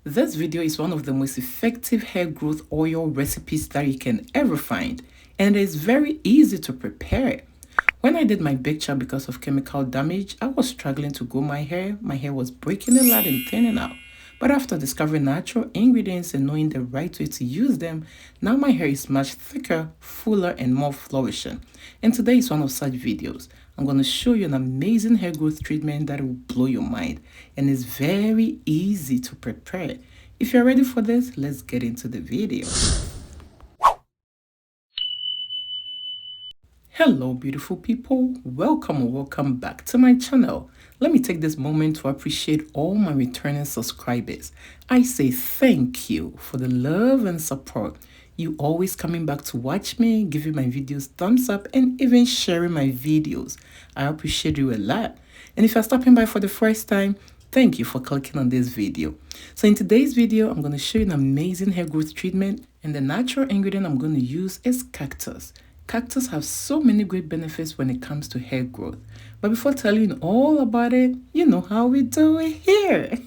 This video is one of the most effective hair growth oil recipes that you can ever find, and it is very easy to prepare. When I did my big chop because of chemical damage, I was struggling to grow my hair. My hair was breaking a lot and thinning out. But after discovering natural ingredients and knowing the right way to use them, now my hair is much thicker, fuller, and more flourishing. And today is one of such videos. I'm going to show you an amazing hair growth treatment that will blow your mind, and it's very easy to prepare. If you're ready for this, let's get into the video. Hello beautiful people, welcome or welcome back to my channel. Let me take this moment to appreciate all my returning subscribers. I say thank you for the love and support. You always coming back to watch me, giving my videos thumbs up, and even sharing my videos. I appreciate you a lot. And if you're stopping by for the first time, thank you for clicking on this video. So in today's video, I'm going to show you an amazing hair growth treatment, and the natural ingredient I'm going to use is cactus. Cactus have so many great benefits when it comes to hair growth. But before telling you all about it, you know how we do it here.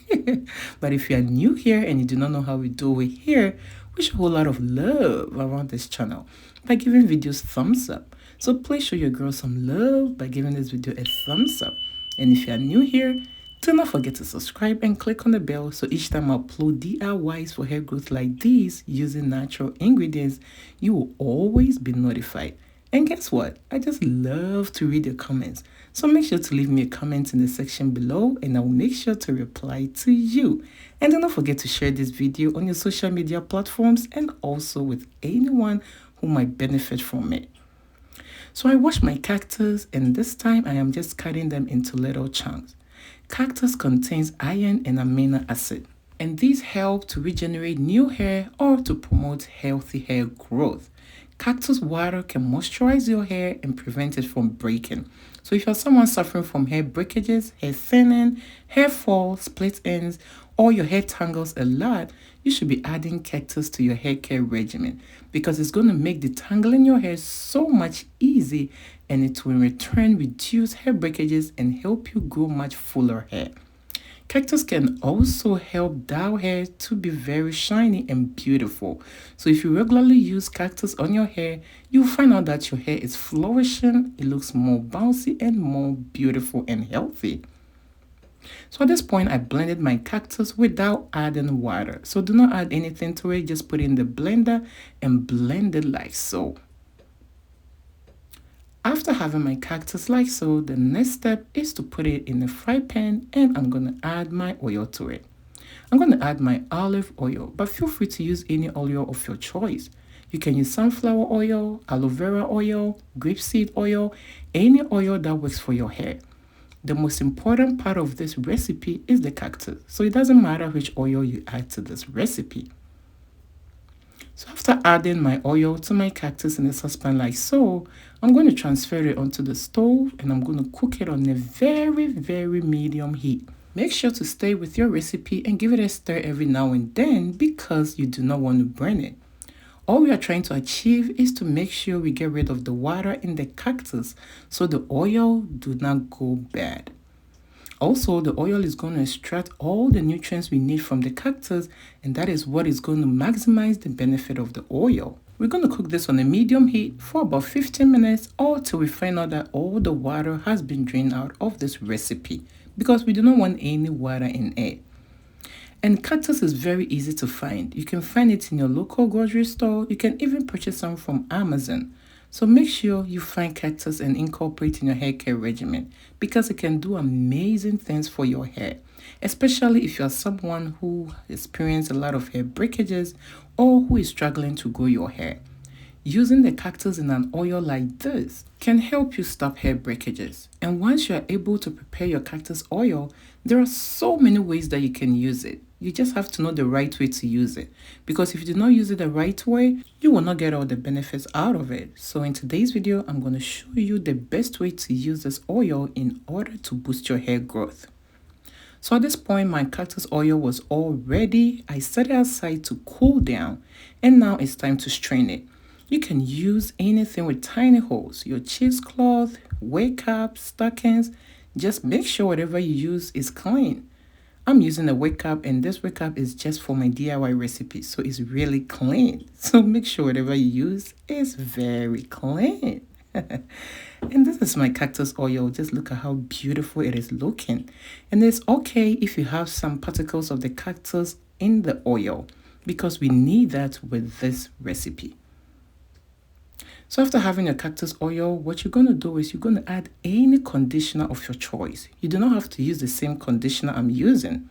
But if you are new here and you do not know how we do it here, we show a whole lot of love around this channel by giving videos thumbs up. So please show your girl some love by giving this video a thumbs up. And if you are new here, do not forget to subscribe and click on the bell so each time I upload DIYs for hair growth like these using natural ingredients, you will always be notified. And guess what? I just love to read your comments. So make sure to leave me a comment in the section below and I will make sure to reply to you. And do not forget to share this video on your social media platforms and also with anyone who might benefit from it. So I washed my cactus, and this time I am just cutting them into little chunks. Cactus contains iron and amino acid, and these help to regenerate new hair or to promote healthy hair growth. Cactus water can moisturize your hair and prevent it from breaking. So if you're someone suffering from hair breakages, hair thinning, hair fall, split ends, or your hair tangles a lot, you should be adding cactus to your hair care regimen because it's going to make detangling your hair so much easy, and it will in return reduce hair breakages and help you grow much fuller hair. Cactus can also help dull hair to be very shiny and beautiful. So if you regularly use cactus on your hair, you'll find out that your hair is flourishing, it looks more bouncy and more beautiful and healthy. So at this point, I blended my cactus without adding water. So do not add anything to it, just put it in the blender and blend it like so. After having my cactus like so, the next step is to put it in a fry pan, and I'm going to add my oil to it. I'm going to add my olive oil, but feel free to use any oil of your choice. You can use sunflower oil, aloe vera oil, grapeseed oil, any oil that works for your hair. The most important part of this recipe is the cactus, so it doesn't matter which oil you add to this recipe. So after adding my oil to my cactus in a saucepan like so, I'm going to transfer it onto the stove and I'm going to cook it on a very medium heat. Make sure to stay with your recipe and give it a stir every now and then because you do not want to burn it. All we are trying to achieve is to make sure we get rid of the water in the cactus so the oil do not go bad. Also, the oil is going to extract all the nutrients we need from the cactus, and that is what is going to maximize the benefit of the oil. We're going to cook this on a medium heat for about 15 minutes or till we find out that all the water has been drained out of this recipe because we do not want any water in it. And cactus is very easy to find. You can find it in your local grocery store. You can even purchase some from Amazon. So make sure you find cactus and incorporate in your hair care regimen because it can do amazing things for your hair, especially if you are someone who experiences a lot of hair breakages or who is struggling to grow your hair. Using the cactus in an oil like this can help you stop hair breakages. And once you are able to prepare your cactus oil, there are so many ways that you can use it. You just have to know the right way to use it, because if you do not use it the right way, you will not get all the benefits out of it. So in today's video, I'm going to show you the best way to use this oil in order to boost your hair growth. So at this point, my cactus oil was all ready. I set it aside to cool down, and now it's time to strain it. You can use anything with tiny holes, your cheesecloth, wig caps, stockings. Just make sure whatever you use is clean. I'm using a wake up, and this wake up is just for my DIY recipe, so it's really clean. So make sure whatever you use is very clean. And this is my cactus oil. Just look at how beautiful it is looking. And it's okay if you have some particles of the cactus in the oil, because we need that with this recipe. So after having your cactus oil, what you're going to do is you're going to add any conditioner of your choice. You do not have to use the same conditioner I'm using.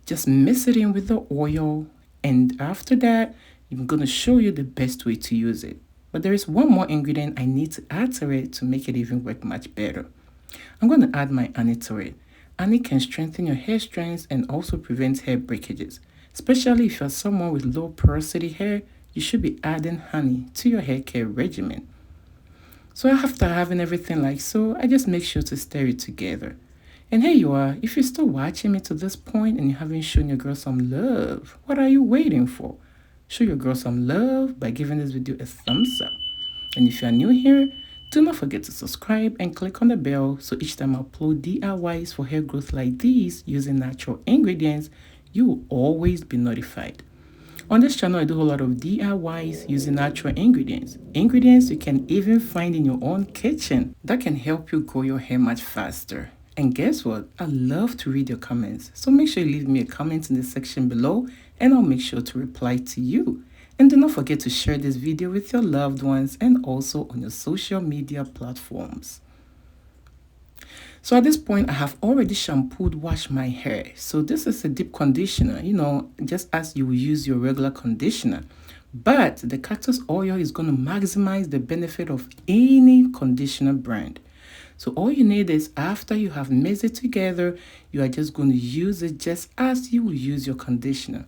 Just mix it in with the oil, and after that, I'm going to show you the best way to use it. But there is one more ingredient I need to add to it to make it even work much better. I'm going to add my honey to it. Honey can strengthen your hair strands and also prevent hair breakages. Especially if you're someone with low porosity hair, you should be adding honey to your hair care regimen. So after having everything like so, I just make sure to stir it together. And here you are. If you're still watching me to this point and you haven't shown your girl some love, what are you waiting for? Show your girl some love by giving this video a thumbs up. And if you are new here, do not forget to subscribe and click on the bell so each time I upload DIYs for hair growth like these using natural ingredients, you will always be notified. On this channel, I do a lot of DIYs using natural ingredients. Ingredients you can even find in your own kitchen that can help you grow your hair much faster. And guess what? I love to read your comments. So make sure you leave me a comment in the section below and I'll make sure to reply to you. And do not forget to share this video with your loved ones and also on your social media platforms. So at this point, I have already washed my hair. So this is a deep conditioner, just as you will use your regular conditioner. But the cactus oil is going to maximize the benefit of any conditioner brand. So all you need is, after you have mixed it together, you are just going to use it just as you will use your conditioner.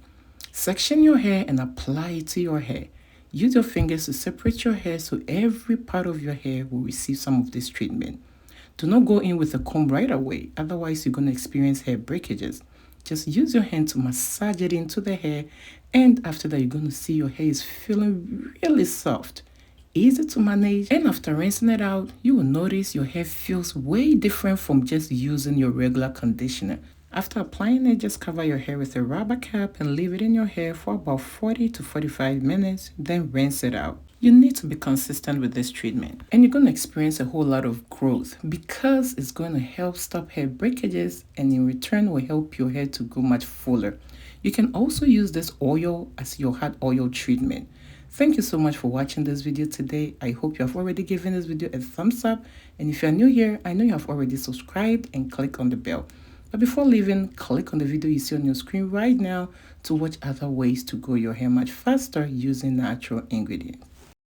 Section your hair and apply it to your hair. Use your fingers to separate your hair so every part of your hair will receive some of this treatment. Do not go in with a comb right away, otherwise you're going to experience hair breakages. Just use your hand to massage it into the hair, and after that you're going to see your hair is feeling really soft, easy to manage, and after rinsing it out, you will notice your hair feels way different from just using your regular conditioner. After applying it, just cover your hair with a rubber cap and leave it in your hair for about 40 to 45 minutes, then rinse it out. You need to be consistent with this treatment, and you're going to experience a whole lot of growth because it's going to help stop hair breakages, and in return will help your hair to grow much fuller. You can also use this oil as your hot oil treatment. Thank you so much for watching this video today. I hope you have already given this video a thumbs up, and if you're new here, I know you have already subscribed and click on the bell. But before leaving, click on the video you see on your screen right now to watch other ways to grow your hair much faster using natural ingredients.